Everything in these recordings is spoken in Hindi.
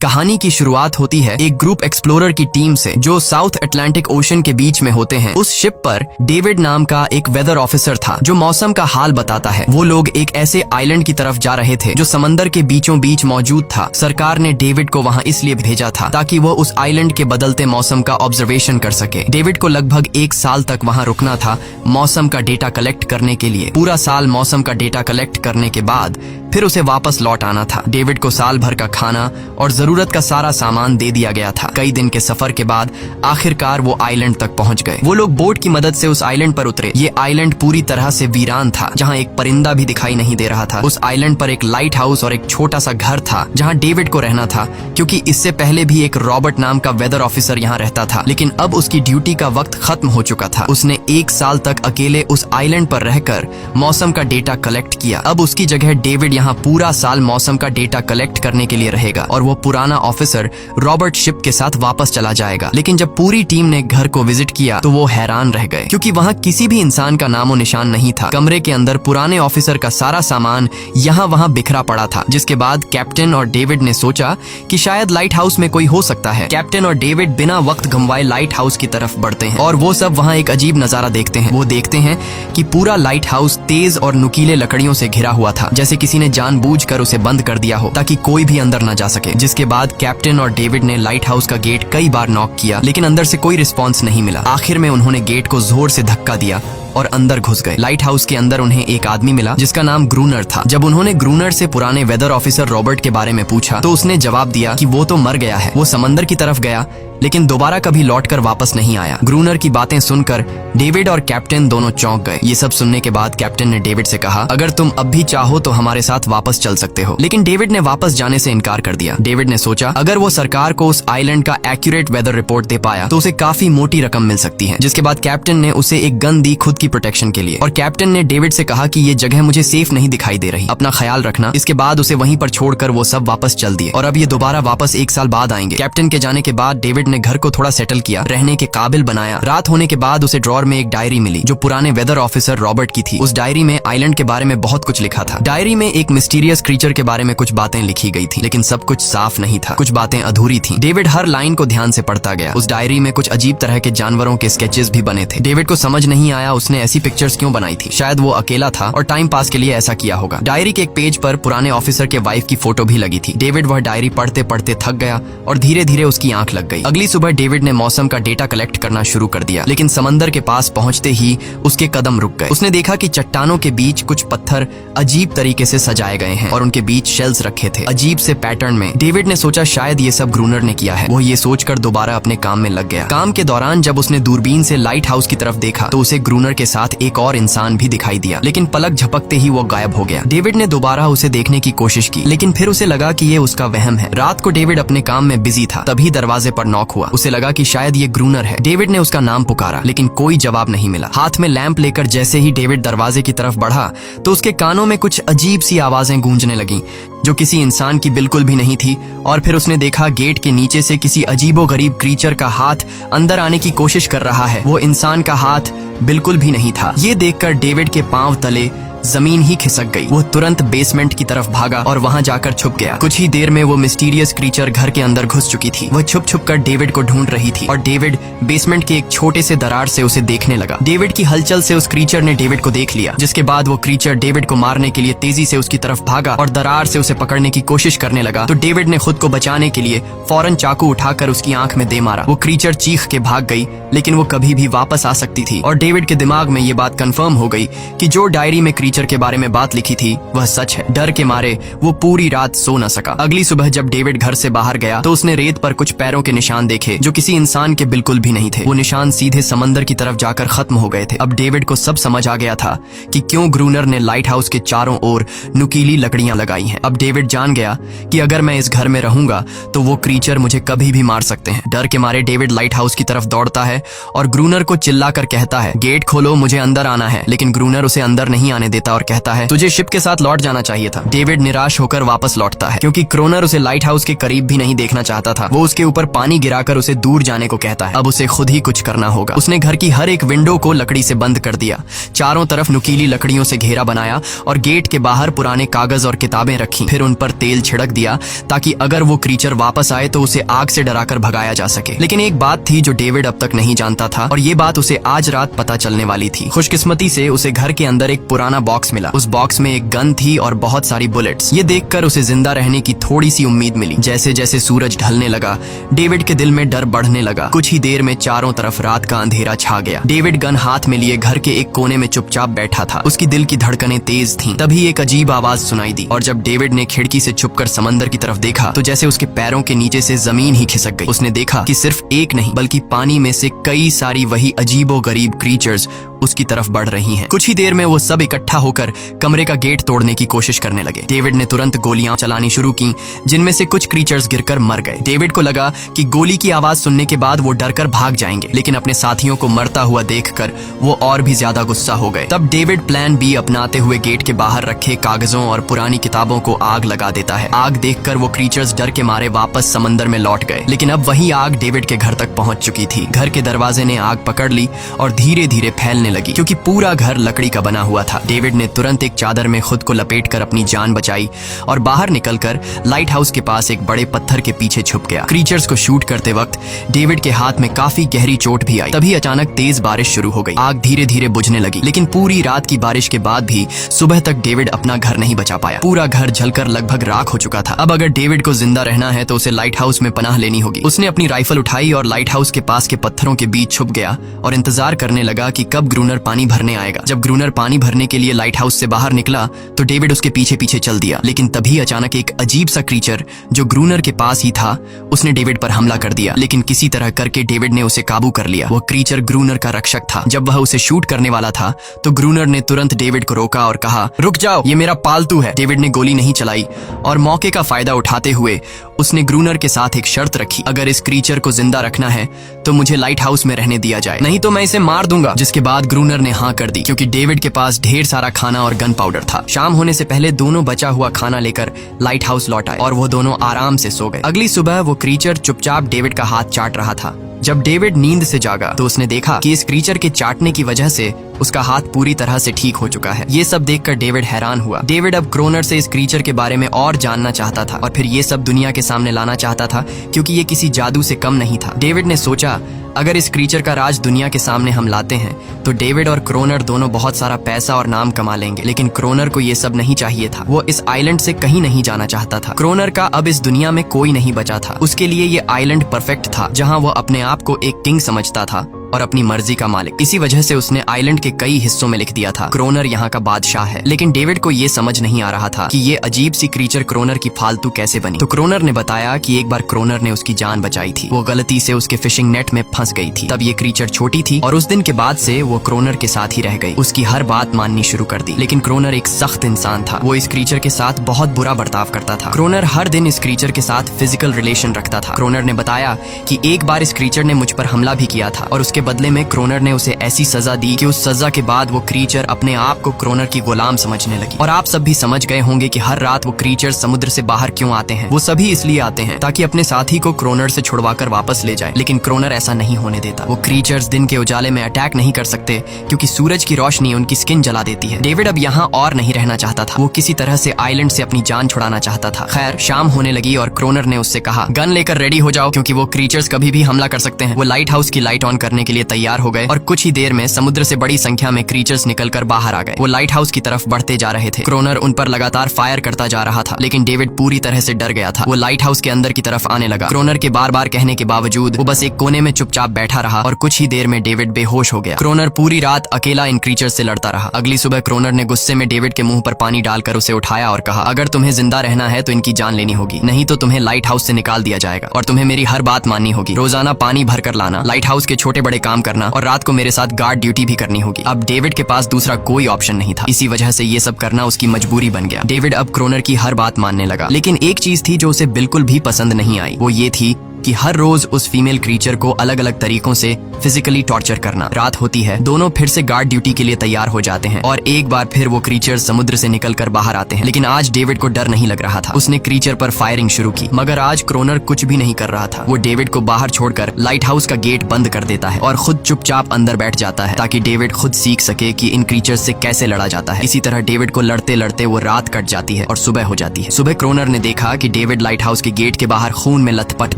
कहानी की शुरुआत होती है एक ग्रुप एक्सप्लोरर की टीम से जो साउथ अटलांटिक ओशन के बीच में होते हैं। उस शिप पर डेविड नाम का एक वेदर ऑफिसर था जो मौसम का हाल बताता है। वो लोग एक ऐसे आइलैंड की तरफ जा रहे थे जो समंदर के बीचों बीच मौजूद था। सरकार ने डेविड को वहाँ इसलिए भेजा था ताकि वो उस आइलैंड के बदलते मौसम का ऑब्जर्वेशन कर सके। डेविड को लगभग 1 साल तक वहाँ रुकना था मौसम का डेटा कलेक्ट करने के लिए। पूरा साल मौसम का डेटा कलेक्ट करने के बाद फिर उसे वापस लौट आना था। डेविड को साल भर का खाना और जरूरत का सारा सामान दे दिया गया था। कई दिन के सफर के बाद आखिरकार वो आइलैंड तक पहुंच गए। वो लोग बोट की मदद से उस आइलैंड पर उतरे। ये आइलैंड पूरी तरह से वीरान था, जहां एक परिंदा भी दिखाई नहीं दे रहा था। उस आइलैंड पर एक लाइट हाउस और एक छोटा सा घर था जहां डेविड को रहना था, क्योंकि इससे पहले भी एक रॉबर्ट नाम का वेदर ऑफिसर यहाँ रहता था, लेकिन अब उसकी ड्यूटी का वक्त खत्म हो चुका था। उसने 1 साल तक अकेले उस आइलैंड पर रहकर मौसम का डेटा कलेक्ट किया। अब उसकी जगह डेविड यहाँ पूरा साल मौसम का डेटा कलेक्ट करने के लिए रहेगा और वो पुराना ऑफिसर रॉबर्ट शिप के साथ वापस चला जाएगा। लेकिन जब पूरी टीम ने घर को विजिट किया तो वो हैरान रह गए, क्योंकि वहाँ किसी भी इंसान का नामो निशान नहीं था। कमरे के अंदर पुराने ऑफिसर का सारा सामान यहाँ वहाँ बिखरा पड़ा था। जिसके बाद कैप्टन और डेविड ने सोचा कि शायद लाइट हाउस में कोई हो सकता है। कैप्टन और डेविड बिना वक्त गंवाए लाइट हाउस की तरफ बढ़ते हैं और वो सब वहाँ एक अजीब नजारा देखते हैं। वो देखते हैं कि पूरा लाइट हाउस तेज और नुकीले लकड़ियों से घिरा हुआ था, जैसे किसी ने जानबूझकर उसे बंद कर दिया हो ताकि कोई भी अंदर न जा सके। जिसके बाद कैप्टन और डेविड ने लाइट हाउस का गेट कई बार नॉक किया, लेकिन अंदर से कोई रिस्पॉन्स नहीं मिला। आखिर में उन्होंने गेट को जोर से धक्का दिया और अंदर घुस गए। लाइट हाउस के अंदर उन्हें एक आदमी मिला जिसका नाम ग्रूनर था। जब उन्होंने ग्रूनर से पुराने वेदर ऑफिसर रॉबर्ट के बारे में पूछा तो उसने जवाब दिया कि वो तो मर गया है। वो समंदर की तरफ गया लेकिन दोबारा कभी लौटकर वापस नहीं आया। ग्रूनर की बातें सुनकर डेविड और कैप्टन दोनों चौंक गए। ये सब सुनने के बाद कैप्टन ने डेविड से कहा, अगर तुम अब भी चाहो तो हमारे साथ वापस चल सकते हो। लेकिन डेविड ने वापस जाने से इनकार कर दिया। डेविड ने सोचा अगर वो सरकार को उस आइलैंड का एक्यूरेट वेदर रिपोर्ट दे पाया तो उसे काफी मोटी रकम मिल सकती है। जिसके बाद कैप्टन ने उसे एक गन दी खुद की प्रोटेक्शन के लिए, और कैप्टन ने डेविड से कहा कि ये जगह मुझे सेफ नहीं दिखाई दे रही, अपना ख्याल रखना। इसके बाद उसे वहीं पर छोड़कर वो सब वापस चल दिए और अब ये दोबारा वापस 1 साल बाद आएंगे। कैप्टन के जाने के बाद डेविड ने घर को थोड़ा सेटल किया, रहने के काबिल बनाया। रात होने के बाद उसे ड्रॉर में एक डायरी मिली जो पुराने वेदर ऑफिसर रॉबर्ट की थी। उस डायरी में आइलैंड के बारे में बहुत कुछ लिखा था। डायरी में एक मिस्टीरियस क्रीचर के बारे में कुछ बातें लिखी गई थी, लेकिन सब कुछ साफ नहीं था, कुछ बातें अधूरी थी। डेविड हर लाइन को ध्यान से पढ़ता गया। उस डायरी में कुछ अजीब तरह के जानवरों के स्केचेस भी बने थे। डेविड को समझ नहीं आया उसने ऐसी पिक्चर्स क्यों बनाई थी। शायद वो अकेला था और टाइम पास के लिए ऐसा किया होगा। डायरी के एक पेज पर पुराने ऑफिसर के वाइफ की फोटो भी लगी थी। डेविड वह डायरी पढ़ते पढ़ते थक गया और धीरे धीरे उसकी आंख लग गई। अगली सुबह डेविड ने मौसम का डेटा कलेक्ट करना शुरू कर दिया, लेकिन समंदर के पास पहुंचते ही उसके कदम रुक गए। उसने देखा कि चट्टानों के बीच कुछ पत्थर अजीब तरीके से सजाए गए हैं और उनके बीच शेल्स रखे थे अजीब से पैटर्न में। डेविड ने सोचा शायद ये सब ग्रूनर ने किया है। वो ये सोचकर दोबारा अपने काम में लग गया। काम के दौरान जब उसने दूरबीन से लाइट हाउस की तरफ देखा तो उसे ग्रूनर के साथ एक और इंसान भी दिखाई दिया, लेकिन पलक झपकते ही वो गायब हो गया। डेविड ने दोबारा उसे देखने की कोशिश की, लेकिन फिर उसे लगा कि ये उसका वहम है। रात को डेविड अपने काम में बिजी था, तभी दरवाजे पर नॉक हुआ। उसे लगा कि शायद ये ग्रूनर है। डेविड ने उसका नाम पुकारा, लेकिन कोई जवाब नहीं मिला। हाथ में लैंप लेकर जैसे ही डेविड दरवाजे की तरफ बढ़ा तो उसके कानों में कुछ अजीब सी आवाजें गूंजने लगीं, जो किसी इंसान की बिल्कुल भी नहीं थी। और फिर उसने देखा गेट के नीचे से किसी अजीबोगरीब क्रीचर का हाथ अंदर आने की कोशिश कर रहा है। वो इंसान का हाथ बिल्कुल भी नहीं था। ये देखकर डेविड के पांव तले जमीन ही खिसक गई। वो तुरंत बेसमेंट की तरफ भागा और वहां जाकर छुप गया। कुछ ही देर में वो मिस्टीरियस क्रीचर घर के अंदर घुस चुकी थी। वह छुप छुप कर डेविड को ढूंढ रही थी और डेविड बेसमेंट के एक छोटे से दरार से उसे देखने लगा। डेविड की हलचल से उस क्रीचर ने डेविड को देख लिया, जिसके बाद वो क्रीचर डेविड को मारने के लिए तेजी से उसकी तरफ भागा और दरार से उसे पकड़ने की कोशिश करने लगा। तो डेविड ने खुद को बचाने के लिए फौरन चाकू उठाकर उसकी आंख में दे मारा। वो क्रीचर चीख के भाग गई, लेकिन वो कभी भी वापस आ सकती थी। और डेविड के दिमाग में ये बात कंफर्म हो गई कि जो डायरी में क्रीचर के बारे में बात लिखी थी वह सच है। डर के मारे वो पूरी रात सो न सका। अगली सुबह जब डेविड घर से बाहर गया तो उसने रेत पर कुछ पैरों के निशान देखे जो किसी इंसान के बिल्कुल भी नहीं थे। वो निशान सीधे समंदर की तरफ जाकर खत्म हो गए थे। अब डेविड को सब समझ आ गया था कि क्यों ग्रूनर ने लाइट हाउस के चारों ओर नुकीली लकड़ियां लगाई हैं। अब डेविड जान गया कि अगर मैं इस घर में रहूंगा तो वो क्रीचर मुझे कभी भी मार सकते हैं। डर के मारे डेविड लाइट हाउस की तरफ दौड़ता है और ग्रूनर को चिल्लाकर कहता है, गेट खोलो, मुझे अंदर आना है। लेकिन ग्रूनर उसे अंदर नहीं आने देता देता और कहता है, तुझे शिप के साथ लौट जाना चाहिए था। डेविड निराश होकर वापस लौटता है क्योंकि क्रोनर उसे लाइट हाउस के करीब भी नहीं देखना चाहता था। वो उसके ऊपर पानी गिराकर उसे दूर जाने को कहता है। अब उसे खुद ही कुछ करना होगा। उसने घर की हर एक विंडो को लकड़ी से बंद कर दिया, चारों तरफ नुकीली लकड़ियों से घेरा बनाया और गेट के बाहर पुराने कागज और किताबें रखी। फिर उन पर तेल छिड़क दिया ताकि अगर वो क्रीचर वापस आए तो उसे आग से डराकर भगाया जा सके। लेकिन एक बात थी जो डेविड अब तक नहीं जानता था और ये बात उसे आज रात पता चलने वाली थी। खुशकिस्मती से उसे घर के अंदर एक पुराना बॉक्स मिला। उस बॉक्स में एक गन थी और बहुत सारी बुलेट्स। ये देखकर उसे जिंदा रहने की थोड़ी सी उम्मीद मिली। जैसे जैसे सूरज ढलने लगा, डेविड के दिल में डर बढ़ने लगा। कुछ ही देर में चारों तरफ रात का अंधेरा छा गया। डेविड गन हाथ में लिए घर के एक कोने में चुपचाप बैठा था। उसकी दिल की धड़कनें तेज थीं। तभी एक अजीब आवाज सुनाई दी और जब डेविड ने खिड़की से छुपकर समंदर की तरफ देखा तो जैसे उसके पैरों के नीचे से जमीन ही खिसक गई। उसने देखा कि सिर्फ एक नहीं बल्कि पानी में से कई सारी वही अजीबोगरीब क्रीचर्स उसकी तरफ बढ़ रही हैं। कुछ ही देर में वो सब इकट्ठा होकर कमरे का गेट तोड़ने की कोशिश करने लगे। डेविड ने तुरंत गोलियां चलानी शुरू की, जिनमें से कुछ क्रीचर्स गिरकर मर गए। डेविड को लगा कि गोली की आवाज सुनने के बाद वो डरकर भाग जाएंगे, लेकिन अपने साथियों को मरता हुआ देखकर वो और भी ज्यादा गुस्सा हो गए। तब डेविड प्लान बी अपनाते हुए गेट के बाहर रखे कागजों और पुरानी किताबों को आग लगा देता है। आग देखकर वो क्रीचर्स डर के मारे वापस समंदर में लौट गए, लेकिन अब वही आग डेविड के घर तक पहुंच चुकी थी। घर के दरवाजे ने आग पकड़ ली और धीरे धीरे फैलने लगी क्योंकि पूरा घर लकड़ी का बना हुआ था। डेविड ने तुरंत एक चादर में खुद को लपेटकर अपनी जान बचाई और बाहर निकलकर लाइट हाउस के पास एक बड़े पत्थर के पीछे छुप गया। क्रीचर्स को शूट करते वक्त डेविड के हाथ में काफी गहरी चोट भी आई। तभी अचानक तेज बारिश शुरू हो गई। आग धीरे धीरे बुझने लगी, लेकिन पूरी रात की बारिश के बाद भी सुबह तक डेविड अपना घर नहीं बचा पाया। पूरा घर जलकर लगभग राख हो चुका था। अब अगर डेविड को जिंदा रहना है तो उसे लाइट हाउस में पनाह लेनी होगी। उसने अपनी राइफल उठाई और लाइट हाउस के पास के पत्थरों के बीच छुप गया और इंतजार करने लगा कि कब ग्रूनर पानी भरने आएगा। जब ग्रूनर पानी भरने के लिए लाइट हाउस से बाहर निकला तो डेविड उसके पीछे पीछे चल दिया, लेकिन तभी अचानक एक अजीब सा क्रीचर जो ग्रूनर के पास ही था उसने डेविड पर हमला कर दिया। लेकिन किसी तरह करके डेविड ने उसे काबू कर लिया। वो क्रीचर ग्रूनर का रक्षक था। जब वह उसे शूट करने वाला था तो ग्रूनर ने तुरंत डेविड को रोका और कहा, रुक जाओ, ये मेरा पालतू है। डेविड ने गोली नहीं चलाई और मौके का फायदा उठाते हुए उसने ग्रूनर के साथ एक शर्त रखी, अगर इस क्रीचर को जिंदा रखना है तो मुझे लाइट हाउस में रहने दिया जाए, नहीं तो मैं इसे मार दूंगा। जिसके बाद ग्रूनर ने हाँ कर दी क्योंकि डेविड के पास ढेर सारा खाना और गन पाउडर था। शाम होने से पहले दोनों बचा हुआ खाना लेकर लाइट हाउस लौट आए और वो दोनों आराम से सो गए। अगली सुबह वो क्रीचर चुपचाप डेविड का हाथ चाट रहा था। जब डेविड नींद से जागा तो उसने देखा कि इस क्रीचर के चाटने की वजह से उसका हाथ पूरी तरह से ठीक हो चुका है। ये सब देखकर डेविड हैरान हुआ। डेविड अब क्रोनर से इस क्रीचर के बारे में और जानना चाहता था और फिर ये सब दुनिया के सामने लाना चाहता था क्योंकि ये किसी जादू से कम नहीं था। डेविड ने सोचा, अगर इस क्रीचर का राज दुनिया के सामने हम लाते हैं तो डेविड और क्रोनर दोनों बहुत सारा पैसा और नाम कमा लेंगे। लेकिन क्रोनर को ये सब नहीं चाहिए था। वो इस आइलैंड से कहीं नहीं जाना चाहता था। क्रोनर का अब इस दुनिया में कोई नहीं बचा था। उसके लिए ये आइलैंड परफेक्ट था जहाँ वो अपने आप को एक किंग समझता था और अपनी मर्जी का मालिक। इसी वजह से उसने आइलैंड के कई हिस्सों में लिख दिया था, क्रोनर यहाँ का बादशाह है। लेकिन डेविड को ये समझ नहीं आ रहा था कि ये अजीब सी क्रीचर क्रोनर की फालतू कैसे बनी। तो क्रोनर ने बताया कि एक बार क्रोनर ने उसकी जान बचाई थी। वो गलती से उसके फिशिंग नेट में फंस गई थी। तब ये क्रीचर छोटी थी और उस दिन के बाद से वो क्रोनर के साथ ही रह गई। उसकी हर बात माननी शुरू कर दी। लेकिन क्रोनर एक सख्त इंसान था। वो इस क्रीचर के साथ बहुत बुरा बर्ताव करता था। क्रोनर हर दिन इस क्रीचर के साथ फिजिकल रिलेशन रखता था। क्रोनर ने बताया कि एक बार इस क्रीचर ने मुझ पर हमला भी किया था और उसके बदले में क्रोनर ने उसे ऐसी सजा दी कि उस सजा के बाद वो क्रीचर अपने आप को क्रोनर की गुलाम समझने लगी। और आप सब भी समझ गए होंगे कि हर रात वो क्रीचर समुद्र से बाहर क्यों आते हैं। वो सभी इसलिए आते हैं ताकि अपने साथी को क्रोनर से छुड़वाकर वापस ले जाए। लेकिन क्रोनर ऐसा नहीं होने देता। वो क्रीचर्स दिन के उजाले में अटैक नहीं कर सकते क्योंकि सूरज की रोशनी उनकी स्किन जला देती है। डेविड अब यहाँ और नहीं रहना चाहता था। वो किसी तरह से आइलैंड से अपनी जान छुड़ाना चाहता था। खैर, शाम होने लगी और क्रोनर ने उससे कहा, गन लेकर रेडी हो जाओ क्योंकि वो क्रीचर्स कभी भी हमला कर सकते हैं। वो लाइट हाउस की लाइट ऑन करने के लिए तैयार हो गए और कुछ ही देर में समुद्र से बड़ी संख्या में क्रीचर्स निकलकर बाहर आ गए। वो लाइट हाउस की तरफ बढ़ते जा रहे थे। क्रोनर उन पर लगातार फायर करता जा रहा था, लेकिन डेविड पूरी तरह से डर गया था। वो लाइट हाउस के अंदर की तरफ आने लगा। क्रोनर के बार बार कहने के बावजूद वो बस एक कोने में चुपचाप बैठा रहा और कुछ ही देर में डेविड बेहोश हो गया। क्रोनर पूरी रात अकेला इन क्रीचर्स से लड़ता रहा। अगली सुबह क्रोनर ने गुस्से में डेविड के मुंह पर पानी डालकर उसे उठाया और कहा, अगर तुम्हें जिंदा रहना है तो इनकी जान लेनी होगी, नहीं तो तुम्हें लाइट हाउस से निकाल दिया जाएगा और तुम्हें मेरी हर बात माननी होगी। रोजाना पानी भर कर लाना, लाइट हाउस के छोटे बड़े काम करना और रात को मेरे साथ गार्ड ड्यूटी भी करनी होगी। अब डेविड के पास दूसरा कोई ऑप्शन नहीं था। इसी वजह से ये सब करना उसकी मजबूरी बन गया। डेविड अब क्रोनर की हर बात मानने लगा। लेकिन एक चीज थी जो उसे बिल्कुल भी पसंद नहीं आई। वो ये थी कि हर रोज उस फीमेल क्रीचर को अलग अलग तरीकों से फिजिकली टॉर्चर करना। रात होती है, दोनों फिर से गार्ड ड्यूटी के लिए तैयार हो जाते हैं और एक बार फिर वो क्रीचर समुद्र से निकलकर बाहर आते हैं। लेकिन आज डेविड को डर नहीं लग रहा था। उसने क्रीचर पर फायरिंग शुरू की, मगर आज क्रोनर कुछ भी नहीं कर रहा था। वो डेविड को बाहर छोड़कर लाइट हाउस का गेट बंद कर देता है और खुद चुपचाप अंदर बैठ जाता है ताकि डेविड खुद सीख सके कि इन क्रीचर्स से कैसे लड़ा जाता है। इसी तरह डेविड को लड़ते लड़ते वो रात कट जाती है और सुबह हो जाती है। सुबह क्रोनर ने देखा कि डेविड लाइट हाउस के गेट के बाहर खून में लथपथ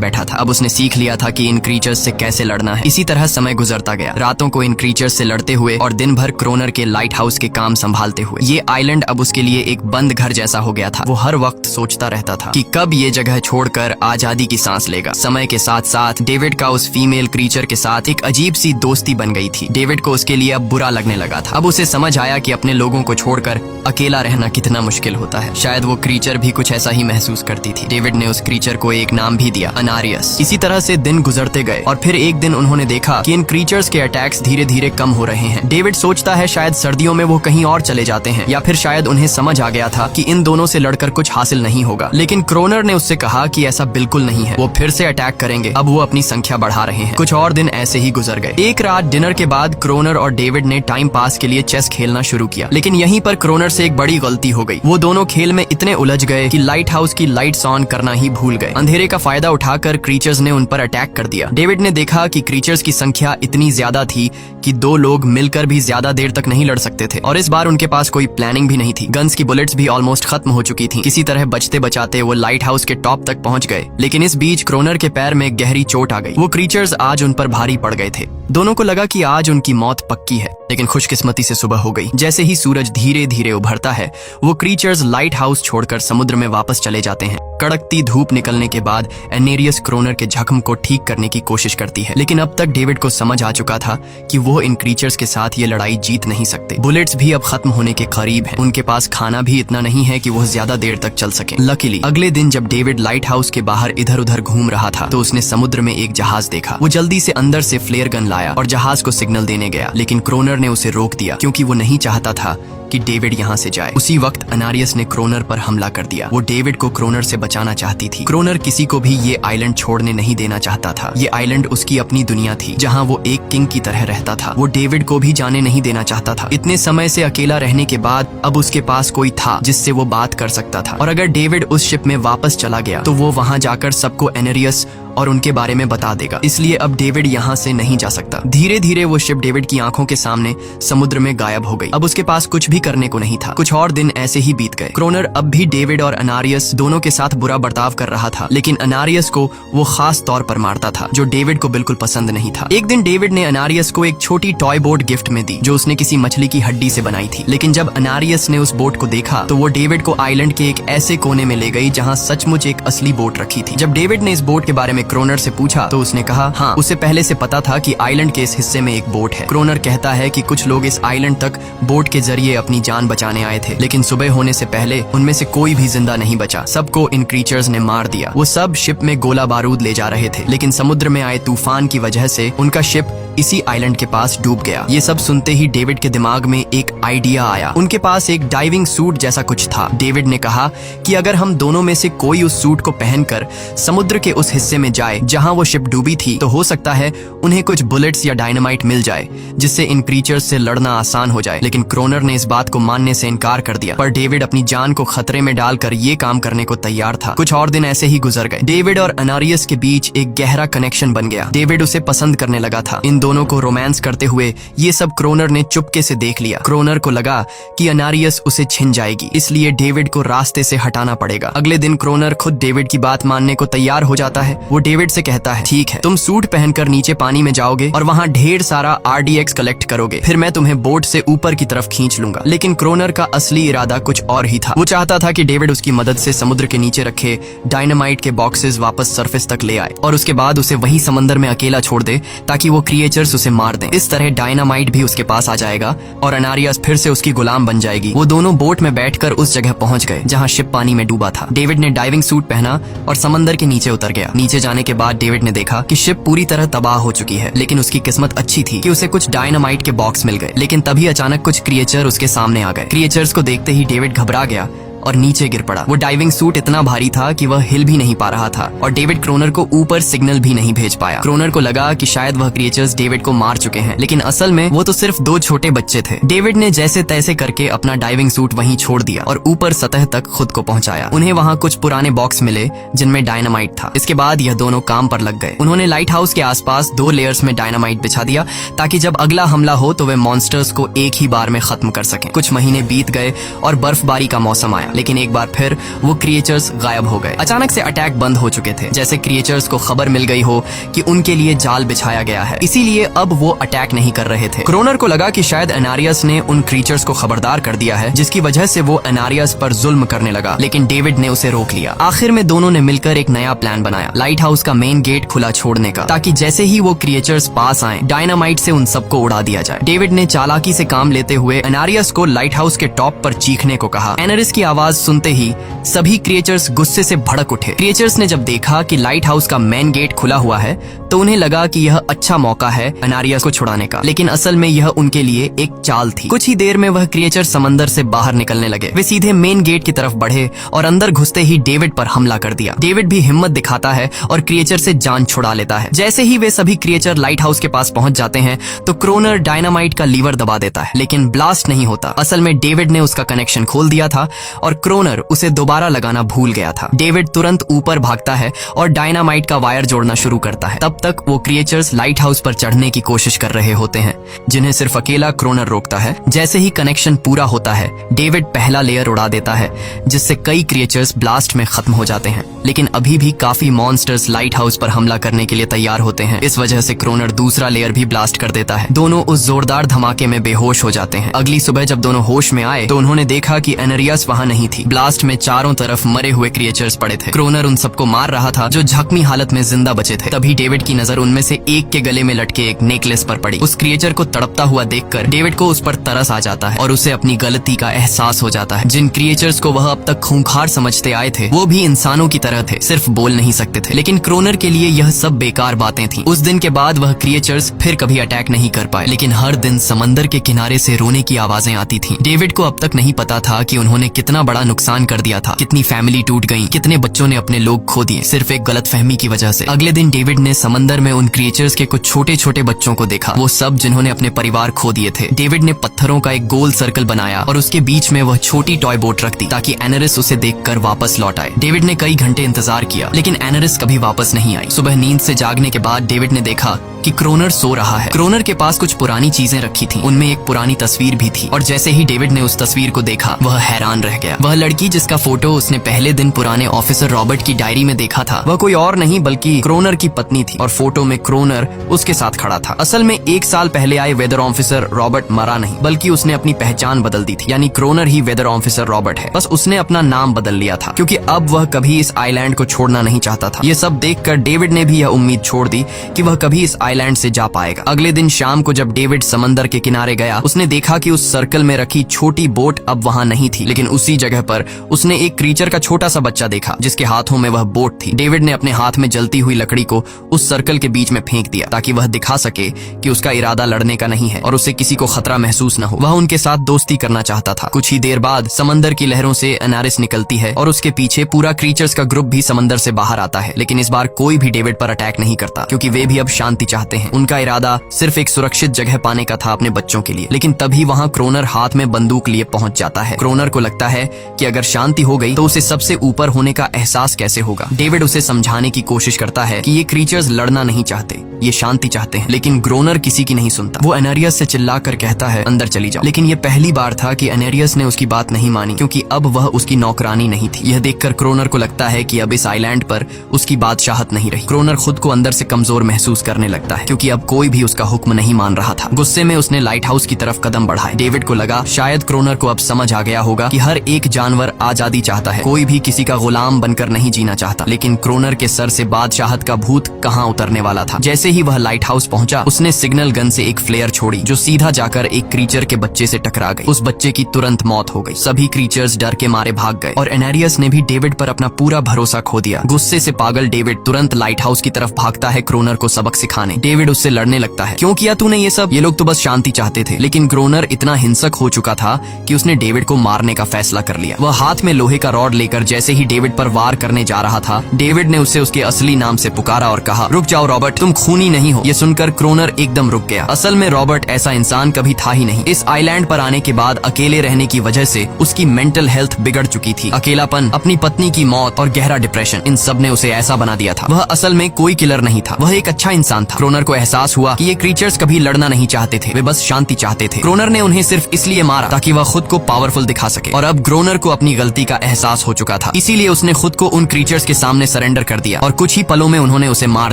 बैठा था। अब उसने सीख लिया था कि इन क्रीचर्स से कैसे लड़ना है। इसी तरह समय गुजरता गया, रातों को इन क्रीचर्स से लड़ते हुए और दिन भर क्रोनर के लाइट हाउस के काम संभालते हुए। ये आइलैंड अब उसके लिए एक बंद घर जैसा हो गया था। वो हर वक्त सोचता रहता था कि कब ये जगह छोड़कर आजादी की सांस लेगा। समय के साथ साथ डेविड का उस फीमेल क्रीचर के साथ एक अजीब सी दोस्ती बन गई थी। डेविड को उसके लिए अब बुरा लगने लगा था। अब उसे समझ आया कि अपने लोगों को छोड़कर अकेला रहना कितना मुश्किल होता है। शायद वो क्रीचर भी कुछ ऐसा ही महसूस करती थी। डेविड ने उस क्रीचर को एक नाम भी दिया, अनारियस। इसी तरह से दिन गुजरते गए और फिर एक दिन उन्होंने देखा कि इन क्रीचर्स के अटैक्स धीरे धीरे कम हो रहे हैं। डेविड सोचता है शायद सर्दियों में वो कहीं और चले जाते हैं या फिर शायद उन्हें समझ आ गया था कि इन दोनों से लड़कर कुछ हासिल नहीं होगा। लेकिन क्रोनर ने उससे कहा कि ऐसा बिल्कुल नहीं है, वो फिर से अटैक करेंगे। अब वो अपनी संख्या बढ़ा रहे हैं। कुछ और दिन ऐसे ही गुजर गए। एक रात डिनर के बाद क्रोनर और डेविड ने टाइम पास के लिए चेस खेलना शुरू किया। लेकिन यहीं पर क्रोनर से एक बड़ी गलती हो गई। वो दोनों खेल में इतने उलझ गए कि लाइट हाउस की लाइट्स ऑन करना ही भूल गए। अंधेरे का फायदा उठाकर क्रीचर्स ने उन पर अटैक कर दिया। डेविड ने देखा कि क्रीचर्स की संख्या इतनी ज्यादा थी कि दो लोग मिलकर भी ज्यादा देर तक नहीं लड़ सकते थे और इस बार उनके पास कोई प्लानिंग भी नहीं थी। गन्स की बुलेट्स भी ऑलमोस्ट खत्म हो चुकी थी। किसी तरह बचते बचाते वो लाइट हाउस के टॉप तक पहुंच गए। लेकिन इस बीच क्रोनर के पैर में गहरी चोट आ गई। वो क्रीचर्स आज उन पर भारी पड़ गए थे। दोनों को लगा कि आज उनकी मौत पक्की है। लेकिन खुशकिस्मती से सुबह हो गई। जैसे ही सूरज धीरे धीरे उभरता है, वो क्रीचर्स लाइट हाउस छोड़कर समुद्र में वापस चले जाते हैं। कड़कती धूप निकलने के बाद एनेरियस क्रोनर के जख्म को ठीक करने की कोशिश करती है। लेकिन अब तक डेविड को समझ आ चुका था कि वो इन क्रीचर्स के साथ ये लड़ाई जीत नहीं सकते। बुलेट्स भी अब खत्म होने के करीब हैं। उनके पास खाना भी इतना नहीं है कि वो ज्यादा देर तक चल सके। लकीली अगले दिन जब डेविड लाइट हाउस के बाहर इधर उधर घूम रहा था तो उसने समुद्र में एक जहाज देखा। वो जल्दी से अंदर से फ्लेयर गन लाया और जहाज को सिग्नल देने गया। लेकिन क्रोनर ने उसे रोक दिया क्योंकि वो नहीं चाहता था कि डेविड यहाँ से जाए। उसी वक्त अनारियस ने क्रोनर पर हमला कर दिया। वो डेविड को क्रोनर से बचाना चाहती थी। क्रोनर किसी को भी ये आइलैंड छोड़ने नहीं देना चाहता था। ये आइलैंड उसकी अपनी दुनिया थी जहाँ वो एक किंग की तरह रहता था। वो डेविड को भी जाने नहीं देना चाहता था। इतने समय से अकेला रहने के बाद अब उसके पास कोई था जिससे वो बात कर सकता था। और अगर डेविड उस शिप में वापस चला गया तो वो वहाँ जाकर सबको एनेरियस और उनके बारे में बता देगा। इसलिए अब डेविड यहाँ से नहीं जा सकता। धीरे धीरे वो शिप डेविड की आंखों के सामने समुद्र में गायब हो गई। अब उसके पास कुछ भी करने को नहीं था। कुछ और दिन ऐसे ही बीत गए। क्रोनर अब भी डेविड और अनारियस दोनों के साथ बुरा बर्ताव कर रहा था। लेकिन अनारियस को वो खास तौर पर मारता था जो डेविड को बिल्कुल पसंद नहीं था। एक दिन डेविड ने अनारियस को एक छोटी टॉय बोट गिफ्ट में दी जो उसने किसी मछली की हड्डी से बनाई थी। लेकिन जब अनारियस ने उस बोट को देखा तो वो डेविड को आइलैंड के एक ऐसे कोने में ले गई जहाँ सचमुच एक असली बोट रखी थी। जब डेविड ने इस बोट के बारे में क्रोनर से पूछा तो उसने कहा हाँ, उसे पहले से पता था कि आइलैंड के इस हिस्से में एक बोट है। क्रोनर कहता है कि कुछ लोग इस आइलैंड तक बोट के जरिए अपनी जान बचाने आए थे, लेकिन सुबह होने से पहले उनमें से कोई भी जिंदा नहीं बचा। सबको इन क्रीचर्स ने मार दिया। वो सब शिप में गोला बारूद ले जा रहे थे, लेकिन समुद्र में आए तूफान की वजह से उनका शिप इसी आइलैंड के पास डूब गया। ये सब सुनते ही डेविड के दिमाग में एक आइडिया आया। उनके पास एक डाइविंग सूट जैसा कुछ था। डेविड ने कहा कि अगर हम दोनों में से कोई उस सूट को पहनकर समुद्र के उस हिस्से में जाए जहां वो शिप डूबी थी तो हो सकता है उन्हें कुछ बुलेट्स या डायनामाइट मिल जाए जिससे इन क्रीचर्स से लड़ना आसान हो जाए। लेकिन क्रोनर ने इस बात को मानने से इनकार कर दिया। पर डेविड अपनी जान को खतरे में डालकर ये काम करने को तैयार था। कुछ और दिन ऐसे ही गुजर गए। डेविड और अनारियस के बीच एक गहरा कनेक्शन बन गया। डेविड उसे पसंद करने लगा था। इन दोनों को रोमांस करते हुए ये सब क्रोनर ने चुपके से देख लिया। क्रोनर को लगा कि अनारियस उसे छिन जाएगी, इसलिए डेविड को रास्ते से हटाना पड़ेगा। अगले दिन क्रोनर खुद डेविड की बात मानने को तैयार हो जाता है। वो डेविड से कहता है ठीक है, तुम सूट पहनकर नीचे पानी में जाओगे और वहाँ ढेर सारा RDX कलेक्ट करोगे, फिर मैं तुम्हें बोट से ऊपर की तरफ खींच लूंगा। लेकिन क्रोनर का असली इरादा कुछ और ही था। वो चाहता था कि डेविड उसकी मदद से समुद्र के नीचे रखे डायनामाइट के बॉक्सेस वापस सरफेस तक ले आए और उसके बाद उसे वही समंदर में अकेला छोड़ दे ताकि वो क्रिएचर्स उसे मार दें। इस तरह डायनामाइट भी उसके पास आ जाएगा और अनारियस फिर से उसकी गुलाम बन जाएगी। वो दोनों बोट में बैठकर उस जगह पहुंच गए जहां शिप पानी में डूबा था। डेविड ने डाइविंग सूट पहना और समंदर के नीचे उतर गया। नीचे जाने के बाद डेविड ने देखा कि शिप पूरी तरह तबाह हो चुकी है, लेकिन उसकी किस्मत अच्छी थी कि उसे कुछ डायनामाइट के बॉक्स मिल गए। लेकिन तभी अचानक कुछ क्रिएचर उसके सामने आ गए। क्रिएचर्स को देखते ही डेविड घबरा गया और नीचे गिर पड़ा। वो डाइविंग सूट इतना भारी था कि वह हिल भी नहीं पा रहा था और डेविड क्रोनर को ऊपर सिग्नल भी नहीं भेज पाया। क्रोनर को लगा कि शायद वह क्रिएचर्स डेविड को मार चुके हैं, लेकिन असल में वो तो सिर्फ 2 छोटे बच्चे थे। डेविड ने जैसे तैसे करके अपना डाइविंग सूट वहीं छोड़ दिया और ऊपर सतह तक खुद को पहुंचाया। उन्हें वहां कुछ पुराने बॉक्स मिले जिनमें डायनामाइट था। इसके बाद यह दोनों काम पर लग गए। उन्होंने लाइट हाउस के आसपास 2 लेयर्स में डायनामाइट बिछा दिया ताकि जब अगला हमला हो तो वे मॉन्स्टर्स को एक ही बार में खत्म कर सकें। कुछ महीने बीत गए और बर्फबारी का मौसम आया, लेकिन एक बार फिर वो क्रिएचर्स गायब हो गए। अचानक से अटैक बंद हो चुके थे, जैसे क्रिएचर्स को खबर मिल गई हो कि उनके लिए जाल बिछाया गया है, इसीलिए अब वो अटैक नहीं कर रहे थे। क्रोनर को लगा कि शायद एनारियस ने उन क्रिएचर्स को खबरदार कर दिया है, जिसकी वजह से वो एनारियस पर जुल्म करने लगा, लेकिन डेविड ने उसे रोक लिया। आखिर में दोनों ने मिलकर एक नया प्लान बनाया, लाइट हाउस का मेन गेट खुला छोड़ने का, ताकि जैसे ही वो क्रिएचर्स पास आए डायनामाइट से उन सबको उड़ा दिया जाए। डेविड ने चालाकी से काम लेते हुए एनारियस को लाइट हाउस के टॉप पर चीखने को कहा। एनारियस की आवाज सुनते ही सभी क्रिएचर्स गुस्से से भड़क उठे। क्रिएचर्स ने जब देखा कि लाइट हाउस का मेन गेट खुला हुआ है तो उन्हें लगा कि यह अच्छा मौका है एनारियस को छुड़ाने का, लेकिन असल में यह उनके लिए एक चाल थी। कुछ ही देर में वह क्रिएचर समंदर से बाहर निकलने लगे। वे सीधे मेन गेट की तरफ बढ़े और अंदर घुसते ही डेविड पर हमला कर दिया। डेविड भी हिम्मत दिखाता है और क्रिएचर से जान छुड़ा लेता है। जैसे ही वे सभी क्रिएचर लाइट हाउस के पास पहुंच जाते हैं तो क्रोनर डायनामाइट का लीवर दबा देता है, लेकिन ब्लास्ट नहीं होता। असल में डेविड ने उसका कनेक्शन खोल दिया था और क्रोनर उसे दोबारा लगाना भूल गया था। डेविड तुरंत ऊपर भागता है और डायनामाइट का वायर जोड़ना शुरू करता है। तब तक वो क्रिएचर्स लाइट हाउस पर चढ़ने की कोशिश कर रहे होते हैं, जिन्हें सिर्फ अकेला क्रोनर रोकता है। जैसे ही कनेक्शन पूरा होता है डेविड पहला लेयर उड़ा देता है, जिससे कई क्रिएचर्स ब्लास्ट में खत्म हो जाते हैं, लेकिन अभी भी काफी मॉन्स्टर्स लाइट हाउस पर हमला करने के लिए तैयार होते हैं। इस वजह से क्रोनर दूसरा लेयर भी ब्लास्ट कर देता है। दोनों उस जोरदार धमाके में बेहोश हो जाते हैं। अगली सुबह जब दोनों होश में आए तो उन्होंने देखा कि एनारियस वहां नहीं थी। ब्लास्ट में चारों तरफ मरे हुए क्रिएचर्स पड़े थे। क्रोनर उन सबको मार रहा था जो जख्मी हालत में जिंदा बचे थे। तभी डेविड की नजर उनमें से एक के गले में लटके एक नेकलेस पर पड़ी। उस क्रिएचर को तड़पता हुआ देखकर डेविड को उस पर तरस आ जाता है और उसे अपनी गलती का एहसास हो जाता है। जिन क्रिएचर्स को वह अब तक खूंखार समझते आए थे वो भी इंसानों की तरह थे, सिर्फ बोल नहीं सकते थे। लेकिन क्रोनर के लिए यह सब बेकार बातें थीं। उस दिन के बाद वह क्रिएचर्स फिर कभी अटैक नहीं कर पाए, लेकिन हर दिन समंदर के किनारे से रोने की आवाजें आती थीं। डेविड को अब तक नहीं पता था कि उन्होंने कितना बड़ा नुकसान कर दिया था, कितनी फैमिली टूट गई, कितने बच्चों ने अपने लोग खो दिए सिर्फ एक गलतफहमी की वजह से। अगले दिन डेविड ने समंदर में उन क्रिएचर्स के कुछ छोटे छोटे बच्चों को देखा, वो सब जिन्होंने अपने परिवार खो दिए थे। डेविड ने पत्थरों का एक गोल सर्कल बनाया और उसके बीच में वह छोटी टॉय बोट रख दी ताकि एनारिस उसे देखकर वापस लौट आए। डेविड ने कई घंटे इंतजार किया, लेकिन एनारिस कभी वापस नहीं आई। सुबह नींद से जागने के बाद डेविड ने देखा कि क्रोनर सो रहा है। क्रोनर के पास कुछ पुरानी चीजें रखी थीं, उनमें एक पुरानी तस्वीर भी थी और जैसे ही डेविड ने उस तस्वीर को देखा वह हैरान रह गया। वह लड़की जिसका फोटो उसने पहले दिन पुराने ऑफिसर रॉबर्ट की डायरी में देखा था वह कोई और नहीं बल्कि क्रोनर की पत्नी थी और फोटो में क्रोनर उसके साथ खड़ा था। असल में 1 साल पहले आए वेदर ऑफिसर रॉबर्ट मरा नहीं, बल्कि उसने अपनी पहचान बदल दी थी, यानी क्रोनर ही वेदर ऑफिसर रॉबर्ट है। बस उसने अपना नाम बदल लिया था क्योंकि अब वह कभी इस आइलैंड को छोड़ना नहीं चाहता था। ये सब देखकर डेविड ने भी यह उम्मीद छोड़ दी कि वह कभी इस आइलैंड से जा पाएगा। अगले दिन शाम को जब डेविड समंदर के किनारे गया उसने देखा कि उस सर्कल में रखी छोटी बोट अब वहां नहीं थी, लेकिन उसी जगह पर उसने एक क्रीचर का छोटा सा बच्चा देखा जिसके हाथों में वह बोट थी। डेविड ने अपने हाथ में जलती हुई लकड़ी को उस सर्कल के बीच में फेंक दिया ताकि वह दिखा सके कि उसका इरादा लड़ने का नहीं है और उसे किसी को खतरा महसूस न हो। वह उनके साथ दोस्ती करना चाहता था। कुछ ही देर बाद समंदर की लहरों से एनारिस निकलती है और उसके पीछे पूरा क्रीचर्स का ग्रुप भी समंदर से बाहर आता है, लेकिन इस बार कोई भी डेविड पर अटैक नहीं करता क्योंकि वे भी अब शांति चाहते हैं। उनका इरादा सिर्फ एक सुरक्षित जगह पाने का था अपने बच्चों के लिए। लेकिन तभी वहां क्रोनर हाथ में बंदूक लिए पहुंच जाता है। क्रोनर को लगता है कि अगर शांति हो गई तो उसे सबसे ऊपर होने का एहसास कैसे होगा। डेविड उसे समझाने की कोशिश करता है कि ये क्रीचर्स लड़ना नहीं चाहते, ये शांति चाहते हैं, लेकिन क्रोनर किसी की नहीं सुनता। वो एनारियस से चिल्लाकर कहता है अंदर चली जाओ, लेकिन ये पहली बार था कि एनारियस ने उसकी बात नहीं मानी क्योंकि अब वह उसकी नौकरानी नहीं थी। यह देखकर क्रोनर को लगता है कि अब इस आइलैंड पर उसकी बादशाहत नहीं रही। क्रोनर खुद को अंदर से कमजोर महसूस करने लगता है क्योंकि अब कोई भी उसका हुक्म नहीं मान रहा था। गुस्से में उसने लाइट हाउस की तरफ कदम बढ़ाए। डेविड को लगा शायद क्रोनर को अब समझ आ गया होगा कि हर एक जानवर आजादी चाहता है, कोई भी किसी का गुलाम बनकर नहीं जीना चाहता। लेकिन क्रोनर के सर से बादशाहत का भूत कहाँ उतरने वाला था। जैसे जैसे ही वह लाइट हाउस पहुंचा, उसने सिग्नल गन से एक फ्लेयर छोड़ी जो सीधा जाकर एक क्रीचर के बच्चे से टकरा गई। उस बच्चे की तुरंत मौत हो गई। सभी क्रीचर्स डर के मारे भाग गए और एनेरियस ने भी डेविड पर अपना पूरा भरोसा खो दिया। गुस्से से पागल डेविड तुरंत लाइट हाउस की तरफ भागता है क्रोनर को सबक सिखाने। डेविड उससे लड़ने लगता है, क्यों किया तूने ये सब? ये लोग तो बस शांति चाहते थे। लेकिन ग्रोनर इतना हिंसक हो चुका था कि उसने डेविड को मारने का फैसला कर लिया। वह हाथ में लोहे का रॉड लेकर जैसे ही डेविड पर वार करने जा रहा था, डेविड ने उसे उसके असली नाम से पुकारा और कहा, रुक जाओ रॉबर्ट, तुम खूनी नहीं हो। ये सुनकर क्रोनर एकदम रुक गया। असल में रॉबर्ट ऐसा इंसान कभी था ही नहीं। इस आइलैंड पर आने के बाद अकेले रहने की वजह से उसकी मेंटल हेल्थ बिगड़ चुकी थी। अकेलापन, अपनी पत्नी की मौत और गहरा डिप्रेशन, इन सब ने उसे ऐसा बना दिया था। वह असल में कोई किलर नहीं था, वह एक अच्छा इंसान था। क्रोनर को एहसास हुआ कि ये क्रीचर्स कभी लड़ना नहीं चाहते थे, वे बस शांति चाहते थे। क्रोनर ने उन्हें सिर्फ इसलिए मारा ताकि वह खुद को पावरफुल दिखा सके। और अब ग्रोनर को अपनी गलती का एहसास हो चुका था, इसीलिए उसने खुद को उन क्रीचर्स के सामने सरेंडर कर दिया और कुछ ही पलों में उन्होंने उसे मार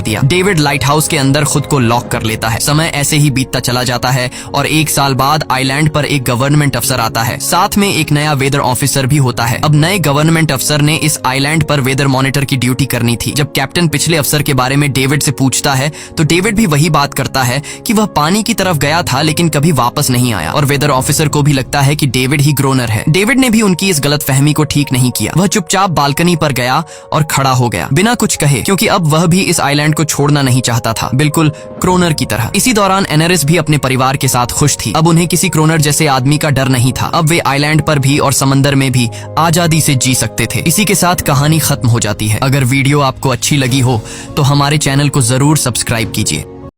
दिया। डेविड लाइट हाउस के अंदर खुद को लॉक कर लेता है। समय ऐसे ही बीतता चला जाता है और 1 साल बाद आइलैंड पर एक गवर्नमेंट अफसर आता है। साथ में एक नया वेदर ऑफिसर भी होता है। अब नए गवर्नमेंट अफसर ने इस आइलैंड पर वेदर मॉनिटर की ड्यूटी करनी थी। जब कैप्टन पिछले अफसर के बारे में डेविड से पूछता है तो डेविड भी वही बात करता है कि वह पानी की तरफ गया था लेकिन कभी वापस नहीं आया। और वेदर ऑफिसर को भी लगता है कि डेविड ही ग्रोनर है। डेविड ने भी उनकी इस गलतफहमी को ठीक नहीं किया। वह चुपचाप बालकनी पर गया और खड़ा हो गया बिना कुछ कहे, क्योंकि अब वह भी इस आइलैंड को छोड़ना नहीं चाहता था, बिल्कुल क्रोनर की तरह। इसी दौरान एनेरिस भी अपने परिवार के साथ खुश थी। अब उन्हें किसी क्रोनर जैसे आदमी का डर नहीं था। अब वे आइलैंड पर भी और समंदर में भी आजादी से जी सकते थे। इसी के साथ कहानी खत्म हो जाती है। अगर वीडियो आपको अच्छी लगी हो तो हमारे चैनल को जरूर सब्सक्राइब कीजिए।